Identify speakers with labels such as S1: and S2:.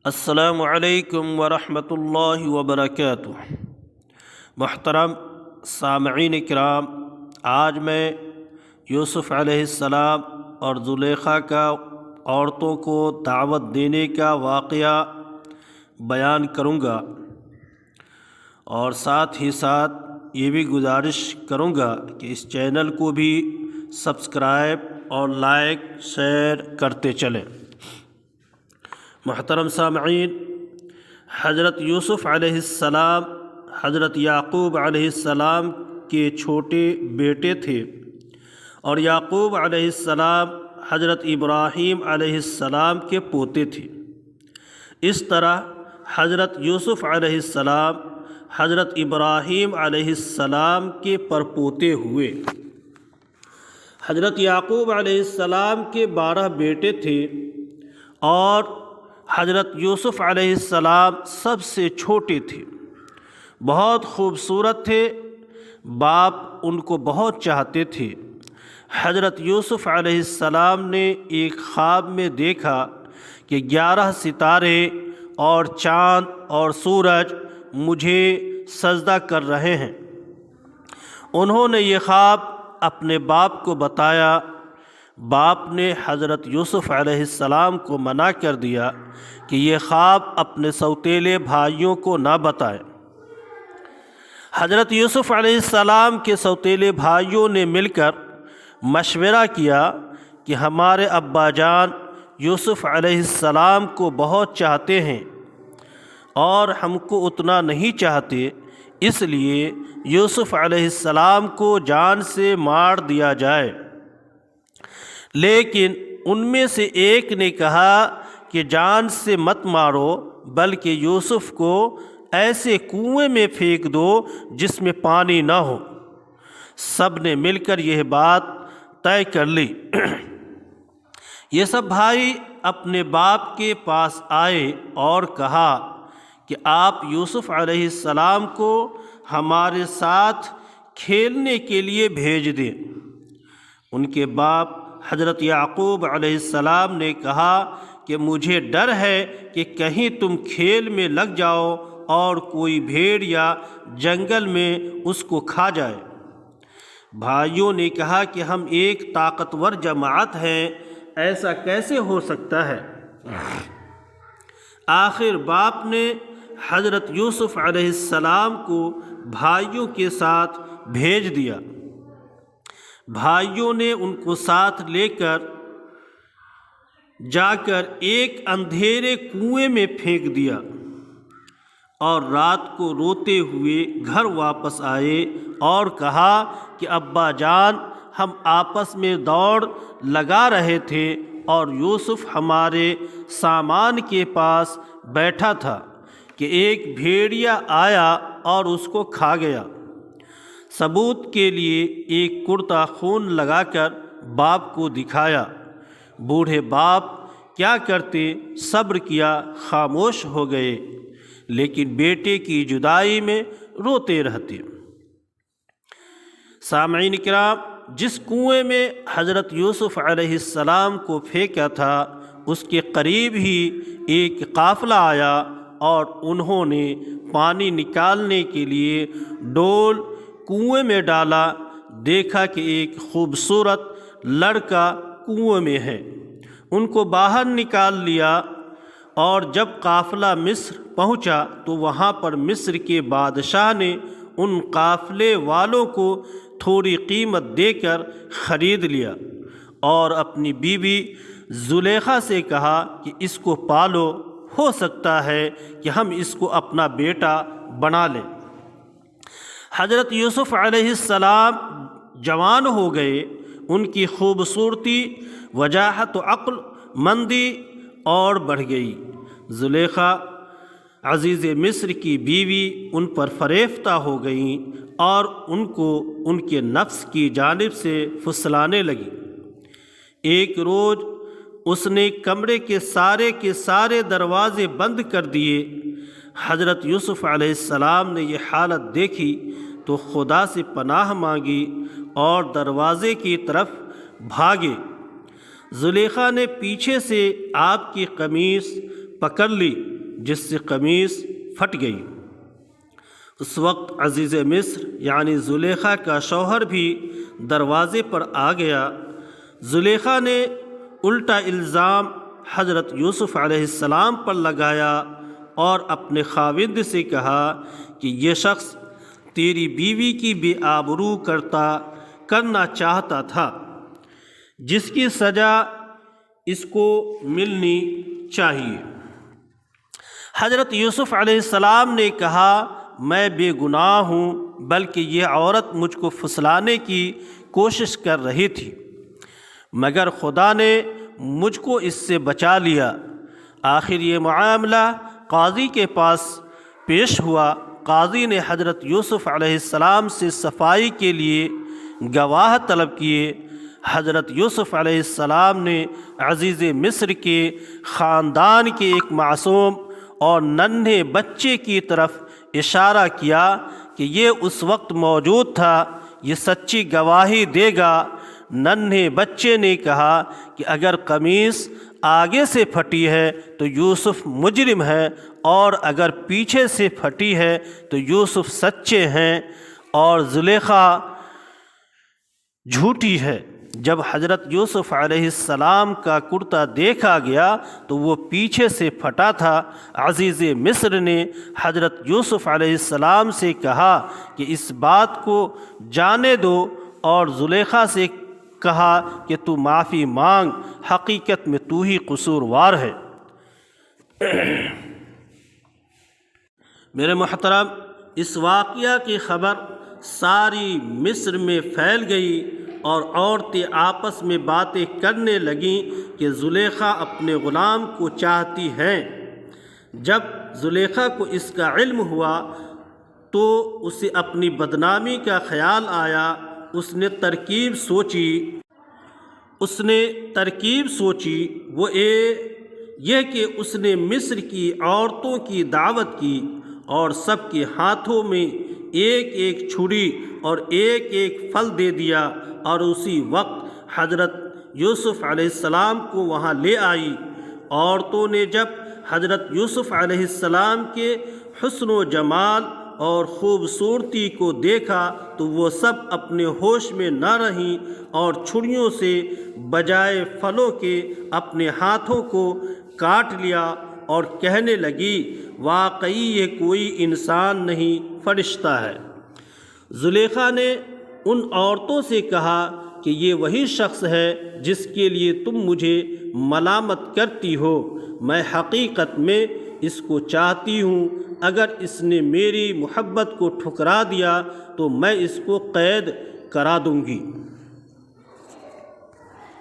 S1: السلام علیکم ورحمۃ اللہ وبرکاتہ۔ محترم سامعین کرام، آج میں یوسف علیہ السلام اور زلیخا کا عورتوں کو دعوت دینے کا واقعہ بیان کروں گا، اور ساتھ ہی ساتھ یہ بھی گزارش کروں گا کہ اس چینل کو بھی سبسکرائب اور لائک شیئر کرتے چلیں۔ محترم سامعین، حضرت یوسف علیہ السلام حضرت یعقوب علیہ السلام کے چھوٹے بیٹے تھے، اور یعقوب علیہ السلام حضرت ابراہیم علیہ السلام کے پوتے تھے۔ اس طرح حضرت یوسف علیہ السلام حضرت ابراہیم علیہ السلام کے پرپوتے ہوئے۔ حضرت یعقوب علیہ السلام کے 12 بیٹے تھے، اور حضرت یوسف علیہ السلام سب سے چھوٹے تھے۔ بہت خوبصورت تھے، باپ ان کو بہت چاہتے تھے۔ حضرت یوسف علیہ السلام نے ایک خواب میں دیکھا کہ 11 ستارے اور چاند اور سورج مجھے سجدہ کر رہے ہیں۔ انہوں نے یہ خواب اپنے باپ کو بتایا۔ باپ نے حضرت یوسف علیہ السلام کو منع کر دیا کہ یہ خواب اپنے سوتیلے بھائیوں کو نہ بتائیں۔ حضرت یوسف علیہ السلام کے سوتیلے بھائیوں نے مل کر مشورہ کیا کہ ہمارے ابا جان یوسف علیہ السلام کو بہت چاہتے ہیں اور ہم کو اتنا نہیں چاہتے، اس لیے یوسف علیہ السلام کو جان سے مار دیا جائے۔ لیکن ان میں سے ایک نے کہا کہ جان سے مت مارو، بلکہ یوسف کو ایسے کنویں میں پھینک دو جس میں پانی نہ ہو۔ سب نے مل کر یہ بات طے کر لی۔ یہ سب بھائی اپنے باپ کے پاس آئے اور کہا کہ آپ یوسف علیہ السلام کو ہمارے ساتھ کھیلنے کے لیے بھیج دیں۔ ان کے باپ حضرت یعقوب علیہ السلام نے کہا کہ مجھے ڈر ہے کہ کہیں تم کھیل میں لگ جاؤ اور کوئی بھیڑ یا جنگل میں اس کو کھا جائے۔ بھائیوں نے کہا کہ ہم ایک طاقتور جماعت ہیں، ایسا کیسے ہو سکتا ہے؟ آخر باپ نے حضرت یوسف علیہ السلام کو بھائیوں کے ساتھ بھیج دیا۔ بھائیوں نے ان کو ساتھ لے کر جا کر ایک اندھیرے کنویں میں پھینک دیا، اور رات کو روتے ہوئے گھر واپس آئے اور کہا کہ ابا جان، ہم آپس میں دوڑ لگا رہے تھے اور یوسف ہمارے سامان کے پاس بیٹھا تھا کہ ایک بھیڑیا آیا اور اس کو کھا گیا۔ ثبوت کے لیے ایک کرتا خون لگا کر باپ کو دکھایا۔ بوڑھے باپ کیا کرتے؟ صبر کیا، خاموش ہو گئے، لیکن بیٹے کی جدائی میں روتے رہتے۔ سامعین کرام، جس کنویں میں حضرت یوسف علیہ السلام کو پھینکا تھا، اس کے قریب ہی ایک قافلہ آیا، اور انہوں نے پانی نکالنے کے لیے ڈول کنویں میں ڈالا۔ دیکھا کہ ایک خوبصورت لڑکا کنویں میں ہے، ان کو باہر نکال لیا، اور جب قافلہ مصر پہنچا تو وہاں پر مصر کے بادشاہ نے ان قافلے والوں کو تھوڑی قیمت دے کر خرید لیا، اور اپنی بیوی زلیخا سے کہا کہ اس کو پالو، ہو سکتا ہے کہ ہم اس کو اپنا بیٹا بنا لیں۔ حضرت یوسف علیہ السلام جوان ہو گئے، ان کی خوبصورتی، وجاہت و عقل مندی اور بڑھ گئی۔ زلیخا عزیز مصر کی بیوی ان پر فریفتہ ہو گئیں اور ان کو ان کے نفس کی جانب سے پھسلانے لگی۔ ایک روز اس نے کمرے کے سارے دروازے بند کر دیے۔ حضرت یوسف علیہ السلام نے یہ حالت دیکھی تو خدا سے پناہ مانگی اور دروازے کی طرف بھاگے۔ زلیخا نے پیچھے سے آپ کی قمیص پکڑ لی جس سے قمیص پھٹ گئی۔ اس وقت عزیز مصر یعنی زلیخا کا شوہر بھی دروازے پر آ گیا۔ زلیخا نے الٹا الزام حضرت یوسف علیہ السلام پر لگایا اور اپنے خاوند سے کہا کہ یہ شخص تیری بیوی کی بے آبرو کرنا چاہتا تھا، جس کی سزا اس کو ملنی چاہیے۔ حضرت یوسف علیہ السلام نے کہا میں بے گناہ ہوں، بلکہ یہ عورت مجھ کو پھسلانے کی کوشش کر رہی تھی، مگر خدا نے مجھ کو اس سے بچا لیا۔ آخر یہ معاملہ قاضی کے پاس پیش ہوا۔ قاضی نے حضرت یوسف علیہ السلام سے صفائی کے لیے گواہ طلب کیے۔ حضرت یوسف علیہ السلام نے عزیز مصر کے خاندان کے ایک معصوم اور ننھے بچے کی طرف اشارہ کیا کہ یہ اس وقت موجود تھا، یہ سچی گواہی دے گا۔ ننھے بچے نے کہا کہ اگر قمیص آگے سے پھٹی ہے تو یوسف مجرم ہے، اور اگر پیچھے سے پھٹی ہے تو یوسف سچے ہیں اور زلیخا جھوٹی ہے۔ جب حضرت یوسف علیہ السلام کا کرتا دیکھا گیا تو وہ پیچھے سے پھٹا تھا۔ عزیز مصر نے حضرت یوسف علیہ السلام سے کہا کہ اس بات کو جانے دو، اور زلیخا سے کہا کہ تو معافی مانگ، حقیقت میں تو ہی قصوروار ہے۔ میرے محترم، اس واقعہ کی خبر ساری مصر میں پھیل گئی اور عورتیں آپس میں باتیں کرنے لگیں کہ زلیخا اپنے غلام کو چاہتی ہیں۔ جب زلیخا کو اس کا علم ہوا تو اسے اپنی بدنامی کا خیال آیا۔ اس نے ترکیب سوچی وہ یہ کہ اس نے مصر کی عورتوں کی دعوت کی اور سب کے ہاتھوں میں ایک ایک چھری اور ایک ایک پھل دے دیا، اور اسی وقت حضرت یوسف علیہ السلام کو وہاں لے آئی۔ عورتوں نے جب حضرت یوسف علیہ السلام کے حسن و جمال اور خوبصورتی کو دیکھا تو وہ سب اپنے ہوش میں نہ رہیں اور چھریوں سے بجائے پھلوں کے اپنے ہاتھوں کو کاٹ لیا اور کہنے لگی واقعی یہ کوئی انسان نہیں، فرشتہ ہے۔ زلیخا نے ان عورتوں سے کہا کہ یہ وہی شخص ہے جس کے لیے تم مجھے ملامت کرتی ہو، میں حقیقت میں اس کو چاہتی ہوں، اگر اس نے میری محبت کو ٹھکرا دیا تو میں اس کو قید کرا دوں گی۔